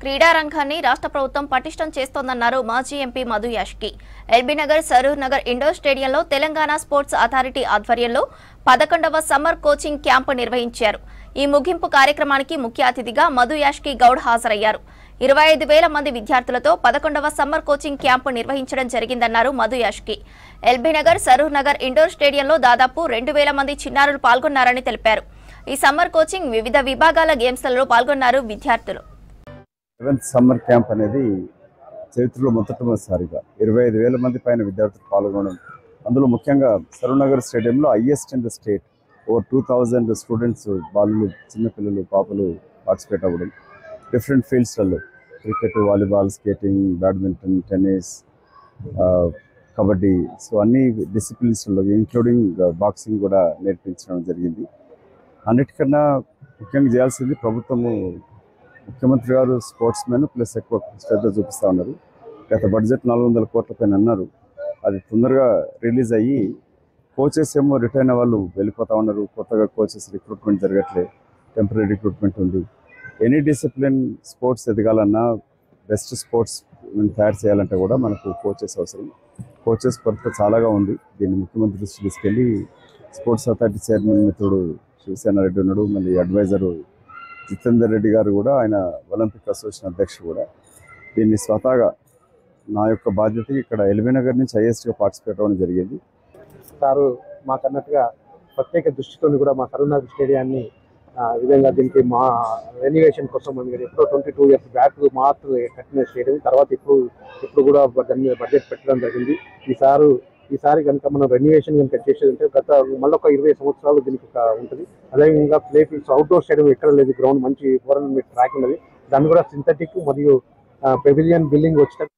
క్రీడా రంగాన్ని రాష్ట్ర ప్రభుత్వం పటిష్టం చేస్తోందన్నారు మాజీ ఎంపీ మధు యాష్కి. ఎల్బీనగర్ సరూర్ నగర్ ఇండోర్ స్టేడియంలో తెలంగాణ స్పోర్ట్స్ అథారిటీ ఆధ్వర్యంలో 11వ సమ్మర్ కోచింగ్ క్యాంపు నిర్వహించారు. ఈ ముగింపు కార్యక్రమానికి ముఖ్య అతిథిగా మధు యాష్కి గౌడ్ హాజరయ్యారు. 25,000 మంది విద్యార్థులతో 11వ సమ్మర్ కోచింగ్ క్యాంపు నిర్వహించడం జరిగిందన్నారు మధు యాష్కి. ఎల్బీనగర్ సరూర్ నగర్ ఇండోర్ స్టేడియంలో దాదాపు 2,000 మంది చిన్నారులు పాల్గొన్నారని తెలిపారు. ఈ సమ్మర్ కోచింగ్ వివిధ విభాగాల గేమ్స్లలో పాల్గొన్నారు విద్యార్థులు. 7th సమ్మర్ క్యాంప్ అనేది చరిత్రలో మొదటిసారిగా 25,000 మంది పైన విద్యార్థులు పాల్గొనడం, అందులో ముఖ్యంగా సరూనగర్ స్టేడియంలో highest in the state over 2,000 students, బాలులు, చిన్నపిల్లలు, పాపలు పార్టిసిపేట్ అవ్వడం. డిఫరెంట్ ఫీల్డ్స్లలో cricket, volleyball, skating, badminton, tennis, kabaddi, so అన్ని డిసిప్లిన్స్లో ఇంక్లూడింగ్ బాక్సింగ్ కూడా నేర్పించడం జరిగింది. అన్నిటికన్నా ముఖ్యంగా చేయాల్సింది ప్రభుత్వము, ముఖ్యమంత్రి గారు స్పోర్ట్స్ మెన్ ప్లస్ ఎక్కువ శ్రద్ధ చూపిస్తూ ఉన్నారు. గత బడ్జెట్ 400 కోట్ల పైన అన్నారు. అది తొందరగా రిలీజ్ అయ్యి కోచెస్ ఏమో రిటైర్ అయిన వాళ్ళు వెళ్ళిపోతూ ఉన్నారు. కొత్తగా కోచెస్ రిక్రూట్మెంట్ జరగట్లే, టెంపరీ రిక్రూట్మెంట్ ఉంది. ఎనీ డిసిప్లిన్ స్పోర్ట్స్ ఎదగాలన్నా, బెస్ట్ స్పోర్ట్స్ తయారు చేయాలంటే కూడా మనకు కోచెస్ అవసరం. కోచెస్ కొరత చాలాగా ఉంది. దీన్ని ముఖ్యమంత్రి దృష్టి తీసుకెళ్ళి స్పోర్ట్స్ అథారిటీ చైర్మన్ మిత్రుడు శివసేన రెడ్డి ఉన్నాడు, మళ్ళీ అడ్వైజరు జితేందర్ రెడ్డి గారు కూడా, ఆయన ఒలింపిక్ అసోసియేషన్ అధ్యక్షుడు కూడా, దీన్ని స్వతహాగా నా యొక్క బాధ్యత ఇక్కడ ఎల్బీనగర్ నుంచి హైయెస్ట్గా పార్టిసిపేట్ అవ్వడం జరిగింది. సారు మాకు అన్నట్టుగా ప్రత్యేక దృష్టితో కూడా మా సరూనగర్ స్టేడియాన్ని విధంగా దీనికి మా రెన్యువేషన్ కోసం ఎప్పుడో 22 years బ్యాక్ మాత్రం కట్టిన స్టేడియం, తర్వాత ఇప్పుడు కూడా దాని మీద బడ్జెట్ పెట్టడం జరిగింది. ఈసారి కనుక మనం రెన్యువేషన్ కనుక చేసేదంటే మళ్ళీ ఒక 20 సంవత్సరాలు దీనికి ఉంటుంది. అదేవిధంగా ప్లే ఫీల్డ్స్, అవుట్డోర్ స్టేడియం ఎక్కడ లేదు, గ్రౌండ్ మంచి 400 మీటర్ ట్రాక్ ఉన్నది. దాన్ని కూడా సింథటిక్ మరియు పెవిలియన్ బిల్డింగ్ వచ్చేటట్టు